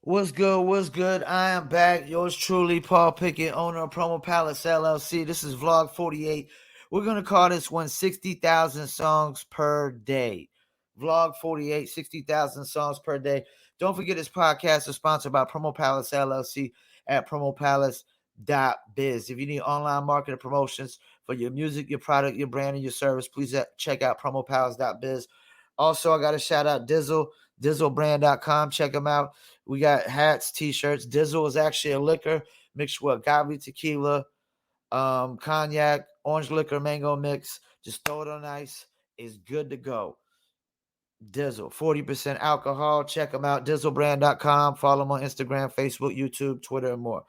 What's good? What's good? I am back. Yours truly, Paul Pickett, owner of Promo Palace LLC. This is Vlog 48. We're going to call this one 60,000 songs per day. Vlog 48, 60,000 songs per day. Don't forget this podcast is sponsored by Promo Palace LLC at promopalace.biz. If you need online marketing promotions for your music, your product, your brand, and your service, please check out promopalace.biz. Also, I got to shout out Dizzle, dizzlebrand.com. Check them out. We got hats, t-shirts. Dizzle is actually a liquor mixed with agave tequila, cognac, orange liquor, mango mix. Just throw it on ice. It's good to go. Dizzle, 40% alcohol. Check them out. Dizzlebrand.com. Follow them on Instagram, Facebook, YouTube, Twitter, and more.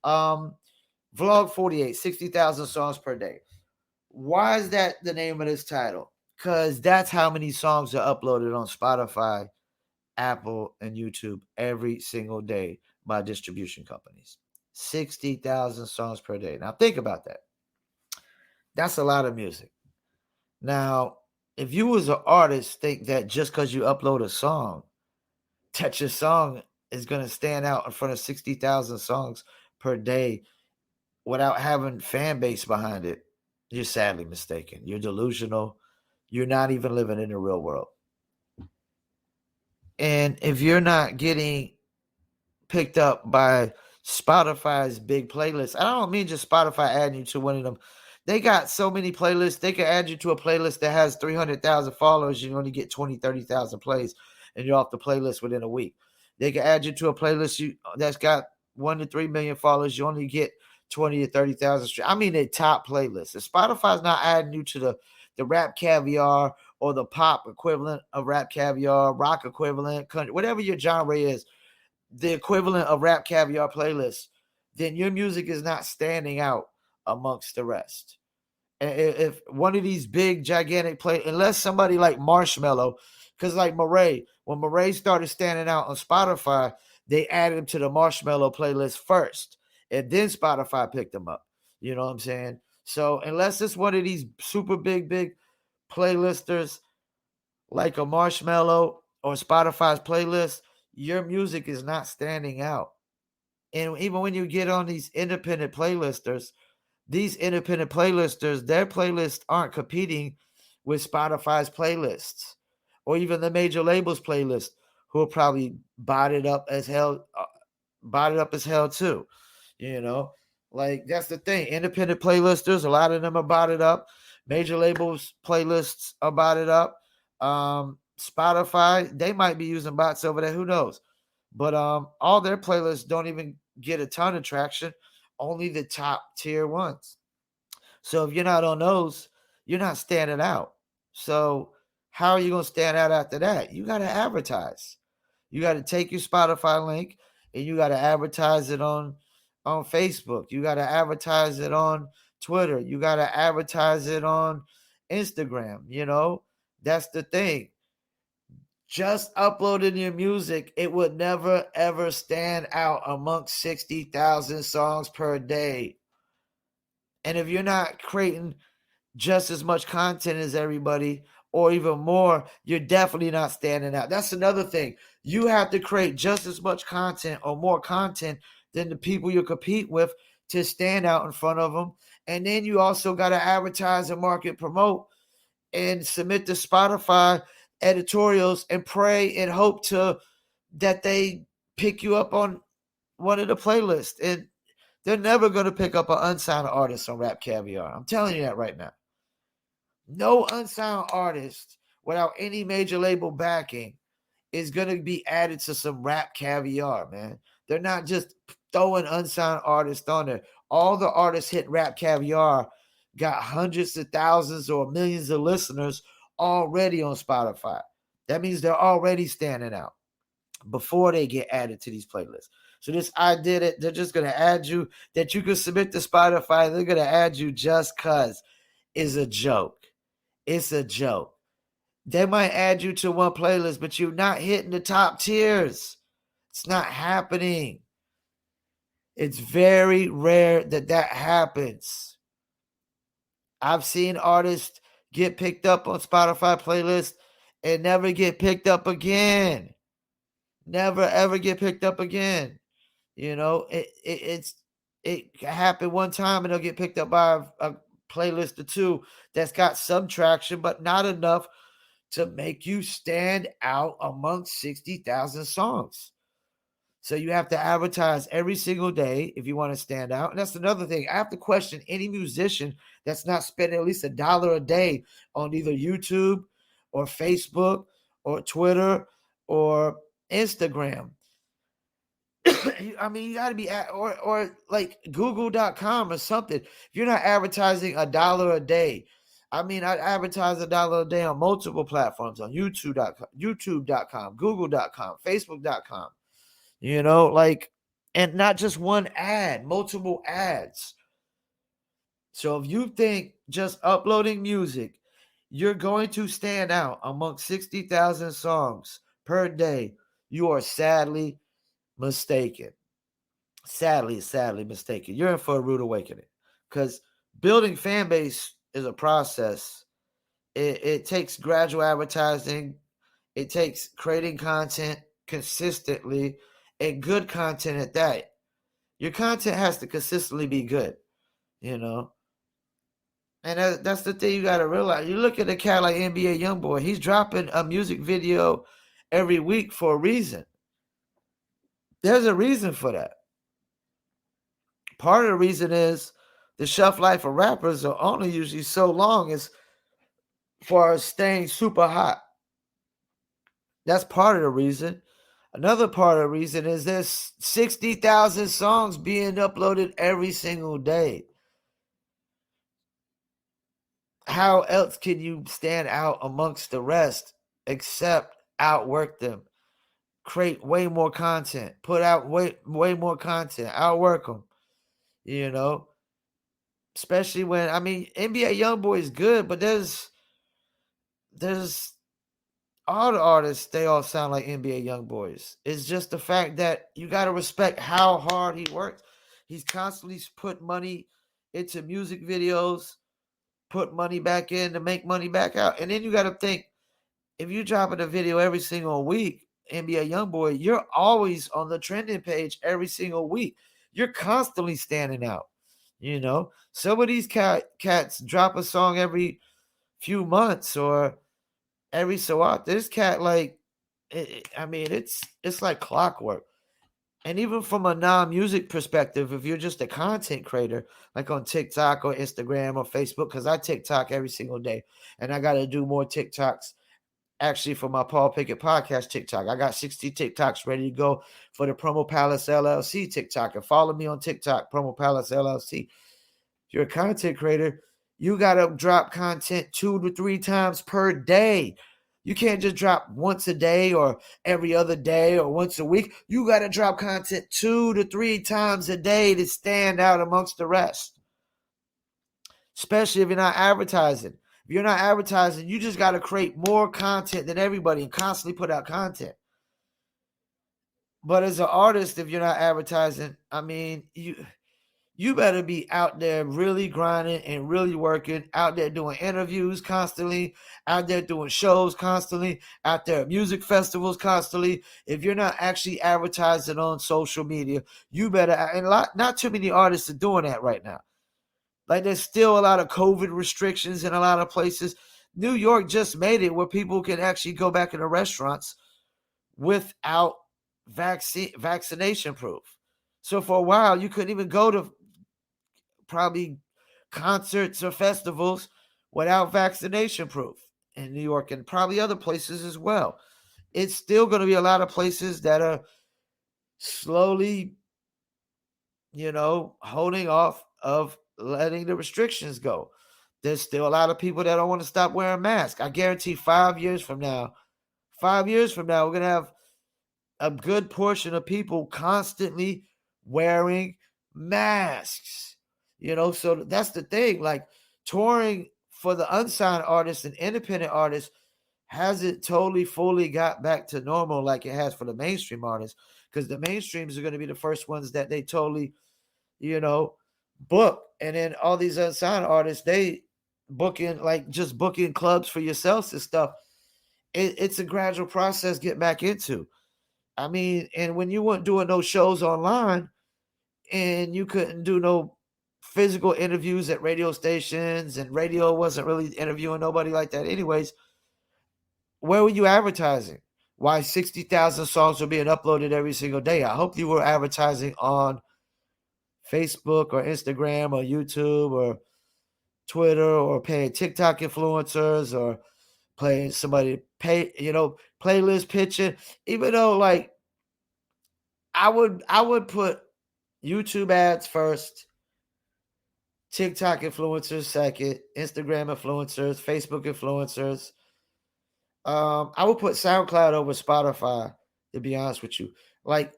Vlog 48, 60,000 songs per day. Why is that the name of this title? Because that's how many songs are uploaded on Spotify, Apple, and YouTube every single day by distribution companies. 60,000 songs per day. Now, think about that. That's a lot of music. Now, if you as an artist think that just because you upload a song, that your song is going to stand out in front of 60,000 songs per day without having fan base behind it, you're sadly mistaken. You're delusional. You're not even living in the real world. And if you're not getting picked up by Spotify's big playlist, I don't mean just Spotify adding you to one of them. They got so many playlists. They can add you to a playlist that has 300,000 followers. You only get 20, 30,000 plays, and you're off the playlist within a week. They can add you to a playlist that's got 1 to 3 million followers. You only get 20 to 30,000. I mean, a top playlist. If Spotify's not adding you to the Rap Caviar or the pop equivalent of Rap Caviar, rock equivalent, country, whatever your genre is, the equivalent of Rap Caviar playlists, then your music is not standing out amongst the rest. If one of these big, gigantic unless somebody like Marshmello, because like Murray, when Murray started standing out on Spotify, they added him to the Marshmello playlist first, and then Spotify picked him up. You know what I'm saying? So unless it's one of these super big playlisters like a Marshmello or Spotify's playlist, your music is not standing out. And even when you get on these independent playlisters, their playlists aren't competing with Spotify's playlists or even the major labels playlist, who will probably bought it up as hell too. You know, like that's the thing. Independent playlisters, a lot of them are bought it up. Major labels playlists are bought it up. Spotify, they might be using bots over there. Who knows? But all their playlists don't even get a ton of traction. Only the top tier ones. So if you're not on those, you're not standing out. So how are you going to stand out after that? You got to advertise. You got to take your Spotify link and you got to advertise it on Facebook. You got to advertise it on Twitter. You got to advertise it on Instagram. You know, that's the thing. Just uploading your music, it would never ever stand out amongst 60,000 songs per day. And if you're not creating just as much content as everybody or even more, you're definitely not standing out. That's another thing. You have to create just as much content or more content than the people you compete with to stand out in front of them. And then you also got to advertise and market, promote, and submit to Spotify editorials and pray and hope that they pick you up on one of the playlists. And they're never going to pick up an unsigned artist on Rap Caviar. I'm telling you that right now. No unsigned artist without any major label backing is going to be added to some Rap Caviar, man. They're not just throwing unsigned artists on there. All the artists hit Rap Caviar got hundreds of thousands or millions of listeners already on Spotify. That means they're already standing out before they get added to these playlists. So this idea that they're just going to add you, that you can submit to Spotify, they're going to add you just because, is a joke. It's a joke. They might add you to one playlist, but you're not hitting the top tiers. It's not happening. It's very rare that happens. I've seen artists get picked up on Spotify playlists and never get picked up again. never ever get picked up again. You know, it happened one time and it'll get picked up by a playlist or two that's got some traction, but not enough to make you stand out amongst 60,000 songs. So you have to advertise every single day if you want to stand out. And that's another thing. I have to question any musician that's not spending at least $1 a day on either YouTube or Facebook or Twitter or Instagram. I mean, you got to be at, or like google.com or something. If you're not advertising $1 a day, I mean, I advertise $1 a day on multiple platforms on YouTube.com, Google.com, Facebook.com. You know, like, and not just one ad, multiple ads. So if you think just uploading music, you're going to stand out amongst 60,000 songs per day, you are sadly mistaken. Sadly mistaken. You're in for a rude awakening because building fan base is a process. It takes gradual advertising. It takes creating content consistently and good content at that. Your content has to consistently be good, you know. And that's the thing you got to realize. You look at a cat like NBA YoungBoy, he's dropping a music video every week for a reason. There's a reason for that. Part of the reason is the shelf life of rappers are only usually so long as far as staying super hot. That's part of the reason. Another part of the reason is there's 60,000 songs being uploaded every single day. How else can you stand out amongst the rest except outwork them? Create way more content, put out way more content, outwork them, you know? Especially when, I mean, NBA YoungBoy is good, but there's all the artists, they all sound like NBA YoungBoys. It's just the fact that you got to respect how hard he works. He's constantly put money into music videos, put money back in to make money back out. And then you got to think, if you're dropping a video every single week, NBA YoungBoy, you're always on the trending page every single week. You're constantly standing out. You know, some of these cats drop a song every few months or every so often. This cat, like, I mean, it's like clockwork. And even from a non-music perspective, if you're just a content creator, like on TikTok or Instagram or Facebook, because I TikTok every single day, and I got to do more TikToks actually for my Paul Pickett podcast TikTok. I got 60 TikToks ready to go for the Promo Palace LLC TikTok. And follow me on TikTok, Promo Palace LLC. If you're a content creator, you got to drop content 2 to 3 times per day. You can't just drop once a day or every other day or once a week. You got to drop content 2 to 3 times a day to stand out amongst the rest. Especially if you're not advertising. If you're not advertising, you just got to create more content than everybody and constantly put out content. But as an artist, if you're not advertising, I mean, you better be out there really grinding and really working, out there doing interviews constantly, out there doing shows constantly, out there at music festivals constantly. If you're not actually advertising on social media, you better, and not too many artists are doing that right now. Like, there's still a lot of COVID restrictions in a lot of places. New York just made it where people can actually go back into restaurants without vaccination proof. So for a while, you couldn't even go to probably concerts or festivals without vaccination proof in New York and probably other places as well. It's still going to be a lot of places that are slowly, holding off of letting the restrictions go. There's still a lot of people that don't want to stop wearing masks. I guarantee 5 years from now, we're going to have a good portion of people constantly wearing masks. So that's the thing. Like, touring for the unsigned artists and independent artists hasn't totally fully got back to normal like it has for the mainstream artists, because the mainstreams are going to be the first ones that they totally, book. And then all these unsigned artists, they just booking clubs for yourselves and stuff. It's a gradual process getting back into. I mean, and when you weren't doing no shows online and you couldn't do no physical interviews at radio stations and radio wasn't really interviewing nobody like that anyways, where were you advertising? Why 60,000 songs were being uploaded every single day? I hope you were advertising on Facebook or Instagram or YouTube or Twitter or paying TikTok influencers or playing somebody playlist pitching. Even though like I would put YouTube ads first, TikTok influencers second, Instagram influencers, Facebook influencers. I would put SoundCloud over Spotify, to be honest with you. Like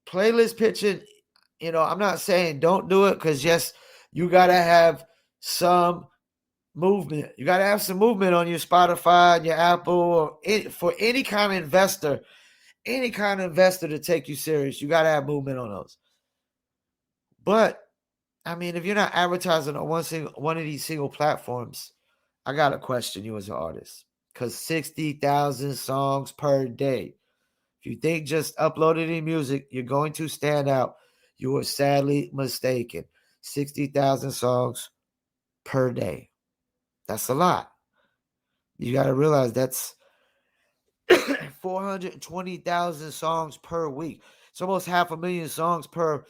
playlist pitching, I'm not saying don't do it because yes, you gotta have some movement. You gotta have some movement on your Spotify and your Apple or for any kind of investor to take you serious. You gotta have movement on those. But I mean, if you're not advertising on one of these single platforms, I gotta question you as an artist. Because 60,000 songs per day. If you think just uploading any music, you're going to stand out, you are sadly mistaken. 60,000 songs per day. That's a lot. You got to realize that's 420,000 songs per week. It's almost 500,000 songs per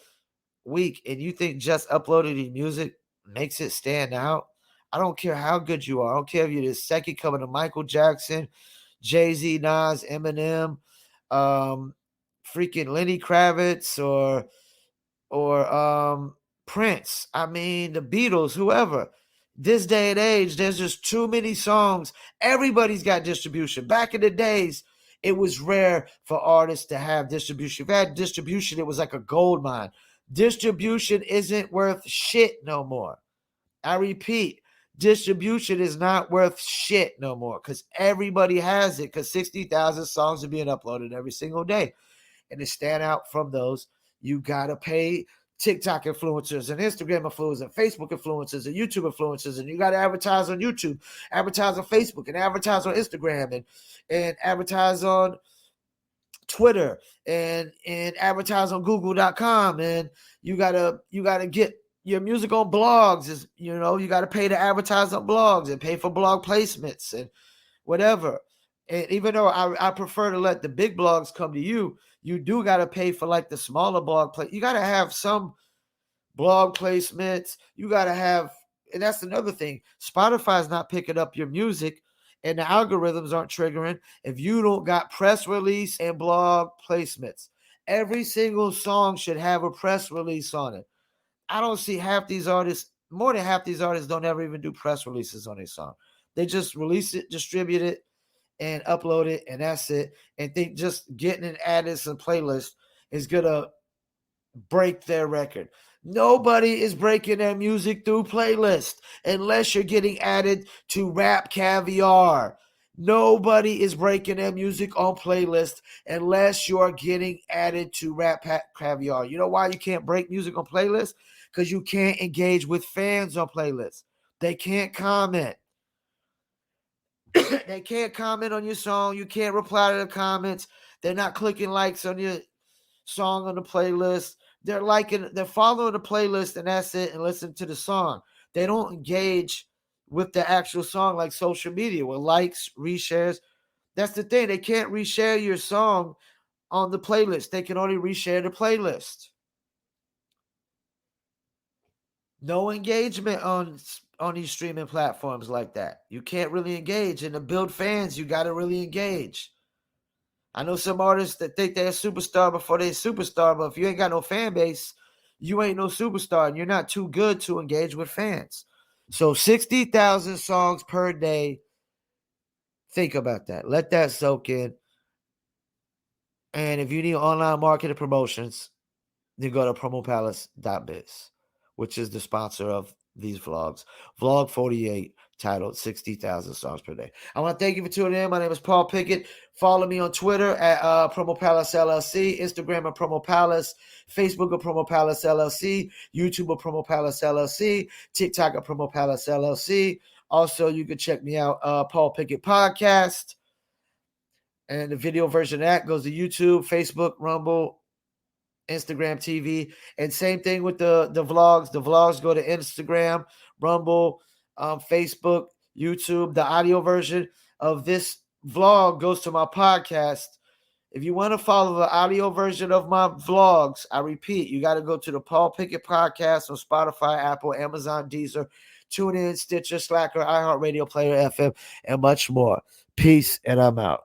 week. And you think just uploading music makes it stand out? I don't care how good you are. I don't care if you're the second coming to Michael Jackson, Jay-Z, Nas, Eminem, freaking Lenny Kravitz or Prince. I mean, the Beatles, whoever. This day and age, there's just too many songs. Everybody's got distribution. Back in the days, it was rare for artists to have distribution. If you had distribution, it was like a gold mine. Distribution isn't worth shit no more. I repeat, distribution is not worth shit no more because everybody has it because 60,000 songs are being uploaded every single day. And to stand out from those, you got to pay TikTok influencers and Instagram influencers and Facebook influencers and YouTube influencers. And you got to advertise on YouTube, advertise on Facebook, and advertise on Instagram and advertise on Twitter and advertise on Google.com. And you gotta get your music on blogs. You got to pay to advertise on blogs and pay for blog placements and whatever. And even though I prefer to let the big blogs come to you, you do got to pay for like the smaller blog play. You got to have some blog placements. You got to have, and that's another thing. Spotify's not picking up your music and the algorithms aren't triggering if you don't got press release and blog placements. Every single song should have a press release on it. I don't see more than half these artists don't ever even do press releases on their song. They just release it, distribute it, and upload it, and that's it. And think just getting it added to the playlist is going to break their record. Nobody is breaking their music through playlist unless you're getting added to Rap Caviar. Nobody is breaking their music on playlist unless you're getting added to Rap Caviar. You know why you can't break music on playlist? Because you can't engage with fans on playlists. They can't comment. They can't comment on your song. You can't reply to the comments. They're not clicking likes on your song on the playlist. They're following the playlist and that's it, and listen to the song. They don't engage with the actual song like social media with likes, reshares. That's the thing. They can't reshare your song on the playlist. They can only reshare the playlist. No engagement on these streaming platforms like that. You can't really engage. And to build fans, you got to really engage. I know some artists that think they're a superstar before they're a superstar, but if you ain't got no fan base, you ain't no superstar, and you're not too good to engage with fans. So 60,000 songs per day. Think about that. Let that soak in. And if you need online marketing promotions, then go to promopalace.biz, which is the sponsor of these vlogs. Vlog 48, titled 60,000 songs per day. I want to thank you for tuning in. My name is Paul Pickett. Follow me on Twitter at Promo Palace LLC, Instagram at Promo Palace, Facebook at Promo Palace LLC, YouTube at Promo Palace LLC, TikTok at Promo Palace LLC. Also, you can check me out, Paul Pickett Podcast. And the video version of that goes to YouTube, Facebook, Rumble, Instagram TV. And same thing with the vlogs. The vlogs go to Instagram, Rumble, Facebook, YouTube. The audio version of this vlog goes to my podcast. If you want to follow the audio version of my vlogs, I repeat, you got to go to the Paul Pickett Podcast on Spotify, Apple, Amazon, Deezer, TuneIn, Stitcher, Slacker, iHeartRadio, Player FM, and much more. Peace, and I'm out.